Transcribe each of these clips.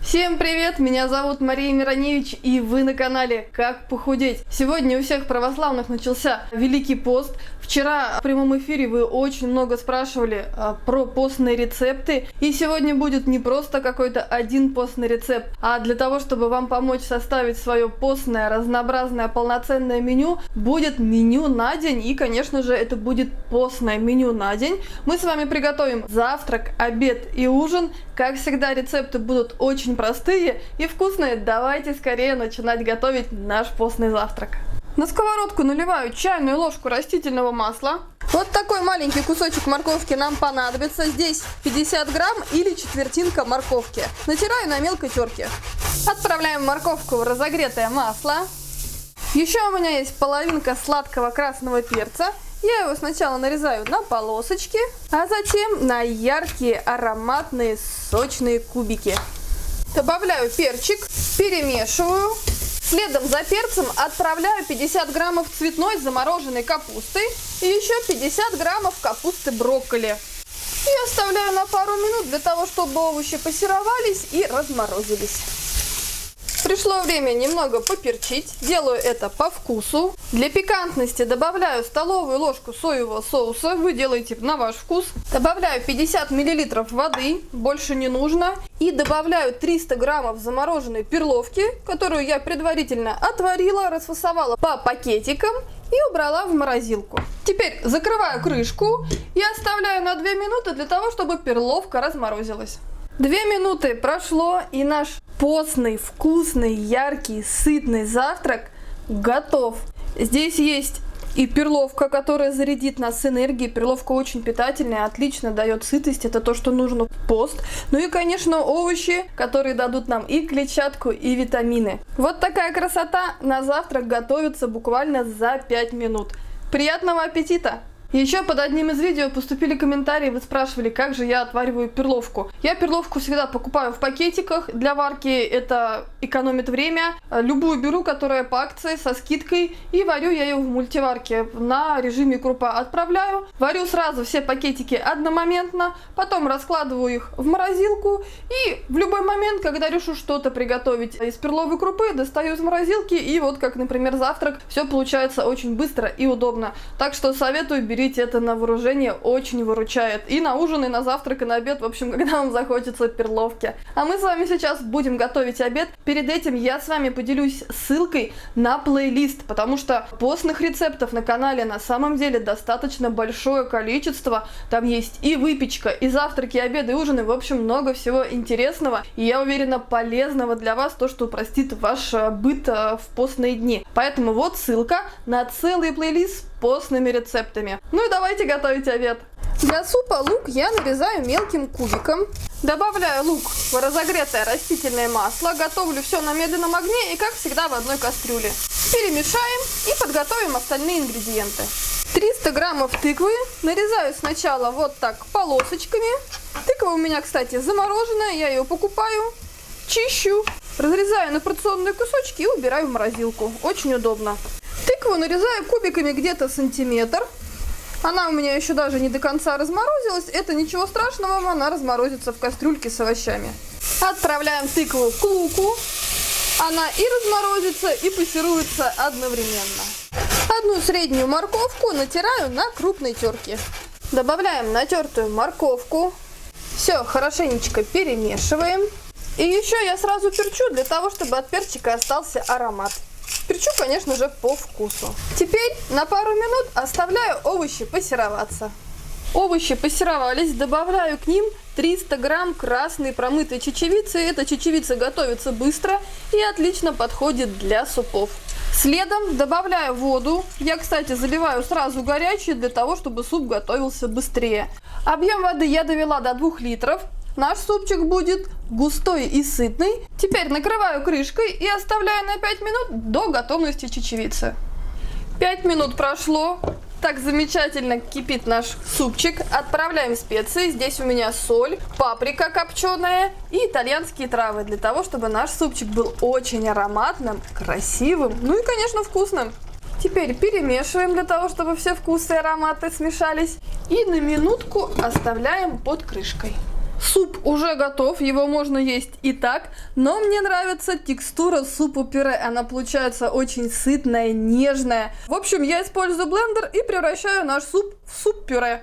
Всем привет! Меня зовут Мария Мироневич, и вы на канале Как похудеть. Сегодня у всех православных начался Великий пост. Вчера в прямом эфире вы очень много спрашивали про постные рецепты. И сегодня будет не просто какой-то один постный рецепт, а для того, чтобы вам помочь составить свое постное, разнообразное, полноценное меню, будет меню на день. И, конечно же, это будет постное меню на день. Мы с вами приготовим завтрак, обед и ужин. Как всегда, рецепты будут очень простые и вкусные. Давайте скорее начинать готовить наш постный завтрак. На сковородку наливаю чайную ложку растительного масла. Вот такой маленький кусочек морковки нам понадобится. Здесь 50 грамм или четвертинка морковки. Натираю на мелкой терке. Отправляем морковку в разогретое масло. Еще у меня есть половинка сладкого красного перца. Я его сначала нарезаю на полосочки, а затем на яркие, ароматные, сочные кубики. Добавляю перчик, перемешиваю. Следом за перцем отправляю 50 граммов цветной замороженной капусты и еще 50 граммов капусты брокколи. И оставляю на пару минут для того, чтобы овощи пассеровались и разморозились. Пришло время немного поперчить. Делаю это по вкусу. Для пикантности добавляю столовую ложку соевого соуса. Вы делаете на ваш вкус. Добавляю 50 мл воды. Больше не нужно. И добавляю 300 граммов замороженной перловки, которую я предварительно отварила, расфасовала по пакетикам и убрала в морозилку. Теперь закрываю крышку и оставляю на 2 минуты для того, чтобы перловка разморозилась. 2 минуты прошло, и наш постный, вкусный, яркий, сытный завтрак готов. Здесь есть и перловка, которая зарядит нас с энергией. Перловка очень питательная, отлично дает сытость. Это то, что нужно в пост. Ну и, конечно, овощи, которые дадут нам и клетчатку, и витамины. Вот такая красота на завтрак готовится буквально за 5 минут. Приятного аппетита! Еще под одним из видео поступили комментарии, вы спрашивали, как же я отвариваю перловку. Я перловку всегда покупаю в пакетиках для варки, это экономит время. Любую беру, которая по акции, со скидкой, и варю я ее в мультиварке на режиме крупа. Отправляю, варю сразу все пакетики одномоментно, потом раскладываю их в морозилку, и в любой момент, когда решу что-то приготовить из перловой крупы, достаю из морозилки, и вот как, например, завтрак, все получается очень быстро и удобно. Так что советую, берите это на вооружение, очень выручает. И на ужин, и на завтрак, и на обед, в общем, когда вам захочется перловки. А мы с вами сейчас будем готовить обед. Перед этим я с вами поделюсь ссылкой на плейлист, потому что постных рецептов на канале на самом деле достаточно большое количество. Там есть и выпечка, и завтраки, и обеды, и ужины, в общем, много всего интересного. И я уверена, полезного для вас, то, что упростит ваш быт в постные дни. Поэтому вот ссылка на целый плейлист с постными рецептами. Ну и давайте готовить обед. Для супа лук я нарезаю мелким кубиком. Добавляю лук в разогретое растительное масло. Готовлю все на медленном огне и, как всегда, в одной кастрюле. Перемешаем и подготовим остальные ингредиенты. 300 граммов тыквы нарезаю сначала вот так полосочками. Тыква у меня, кстати, замороженная, я ее покупаю. Чищу, разрезаю на порционные кусочки и убираю в морозилку. Очень удобно. Тыкву нарезаю кубиками где-то сантиметр. Она у меня еще даже не до конца разморозилась. Это ничего страшного, она разморозится в кастрюльке с овощами. Отправляем тыкву к луку. Она и разморозится, и пассируется одновременно. Одну среднюю морковку натираю на крупной терке. Добавляем натертую морковку. Все хорошенечко перемешиваем. И еще я сразу перчу, для того, чтобы от перчика остался аромат. Перчу, конечно же, по вкусу. Теперь на пару минут оставляю овощи пассероваться. Овощи пассеровались, добавляю к ним 300 грамм красной промытой чечевицы. Эта чечевица готовится быстро и отлично подходит для супов. Следом добавляю воду. Я, кстати, заливаю сразу горячую, для того, чтобы суп готовился быстрее. Объем воды я довела до 2 литров. Наш супчик будет густой и сытный. Теперь накрываю крышкой и оставляю на 5 минут до готовности чечевицы. 5 минут прошло. Так замечательно кипит наш супчик. Отправляем специи. Здесь у меня соль, паприка копченая и итальянские травы. Для того, чтобы наш супчик был очень ароматным, красивым, ну и, конечно, вкусным. Теперь перемешиваем для того, чтобы все вкусы и ароматы смешались. И на минутку оставляем под крышкой. Суп уже готов, его можно есть и так, но мне нравится текстура супа-пюре, она получается очень сытная, нежная. В общем, я использую блендер и превращаю наш суп в суп-пюре.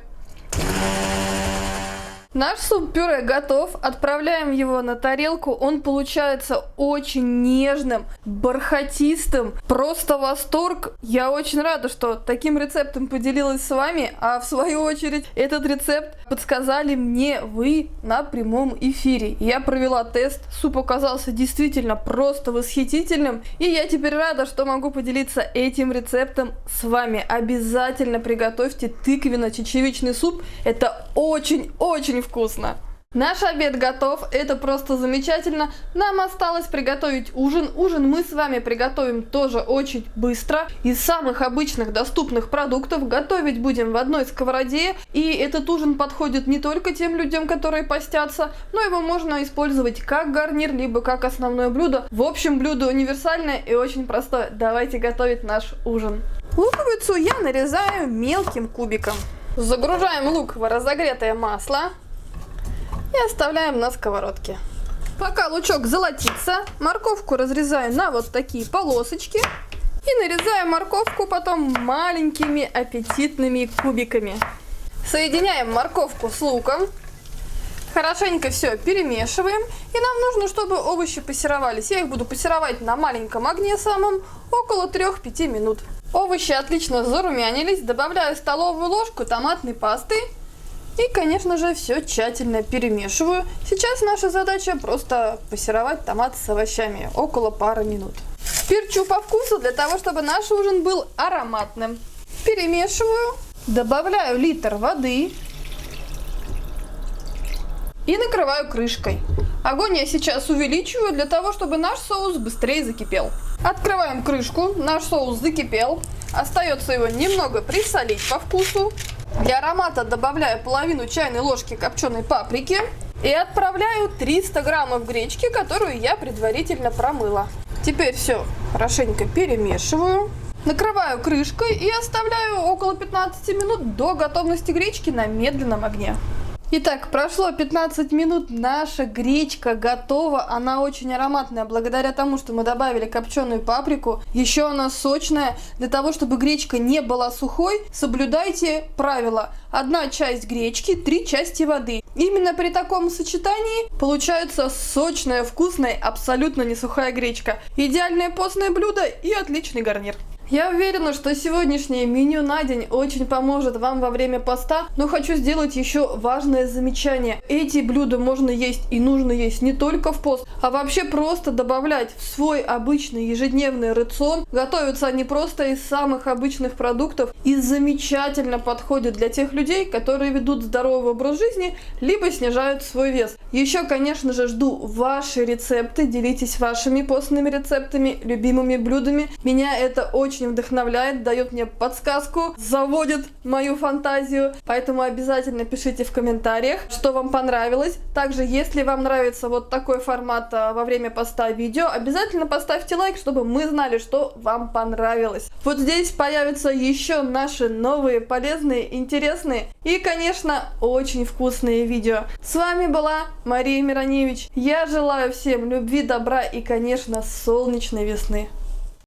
Наш суп-пюре готов, отправляем его на тарелку, он получается очень нежным, бархатистым, просто восторг. Я очень рада, что таким рецептом поделилась с вами, а в свою очередь этот рецепт подсказали мне вы на прямом эфире. Я провела тест, суп оказался действительно просто восхитительным, и я теперь рада, что могу поделиться этим рецептом с вами. Обязательно приготовьте тыквенно-чечевичный суп, это очень-очень вкусно. Наш обед готов, это просто замечательно. Нам осталось приготовить ужин. Ужин мы с вами приготовим тоже очень быстро. Из самых обычных доступных продуктов готовить будем в одной сковороде. И этот ужин подходит не только тем людям, которые постятся, но его можно использовать как гарнир, либо как основное блюдо. В общем, блюдо универсальное и очень простое. Давайте готовить наш ужин. Луковицу я нарезаю мелким кубиком. Загружаем лук в разогретое масло и оставляем на сковородке. Пока лучок золотится, морковку разрезаю на вот такие полосочки и нарезаю морковку потом маленькими аппетитными кубиками. Соединяем морковку с луком, хорошенько все перемешиваем, и нам нужно, чтобы овощи пассеровались. Я их буду пассеровать на маленьком огне самом около 3-5 минут. Овощи отлично зарумянились, добавляю столовую ложку томатной пасты. И, конечно же, все тщательно перемешиваю. Сейчас наша задача просто пассеровать томат с овощами около пары минут. Перчу по вкусу для того, чтобы наш ужин был ароматным. Перемешиваю, добавляю литр воды и накрываю крышкой. Огонь я сейчас увеличиваю для того, чтобы наш соус быстрее закипел. Открываем крышку, наш соус закипел. Остается его немного присолить по вкусу. Для аромата добавляю половину чайной ложки копченой паприки и отправляю 300 граммов гречки, которую я предварительно промыла. Теперь все хорошенько перемешиваю. Накрываю крышкой и оставляю около 15 минут до готовности гречки на медленном огне. Итак, прошло 15 минут, наша гречка готова, она очень ароматная, благодаря тому, что мы добавили копченую паприку, еще она сочная. Для того, чтобы гречка не была сухой, соблюдайте правило: 1 часть гречки, 3 части воды. Именно при таком сочетании получается сочная, вкусная, абсолютно не сухая гречка. Идеальное постное блюдо и отличный гарнир. Я уверена, что сегодняшнее меню на день очень поможет вам во время поста, но хочу сделать еще важное замечание. Эти блюда можно есть и нужно есть не только в пост, а вообще просто добавлять в свой обычный ежедневный рацион. Готовятся они просто из самых обычных продуктов и замечательно подходят для тех людей, которые ведут здоровый образ жизни, либо снижают свой вес. Еще, конечно же, жду ваши рецепты, делитесь вашими постными рецептами, любимыми блюдами. Меня это очень вдохновляет, дает мне подсказку, заводит мою фантазию, поэтому обязательно пишите в комментариях, что вам понравилось. Также, если вам нравится вот такой формат во время поста видео, обязательно поставьте лайк, чтобы мы знали, что вам понравилось. Вот здесь появятся еще наши новые, полезные, интересные и, конечно, очень вкусные видео. С вами была Мария Мироневич. Я желаю всем любви, добра и, конечно, солнечной весны.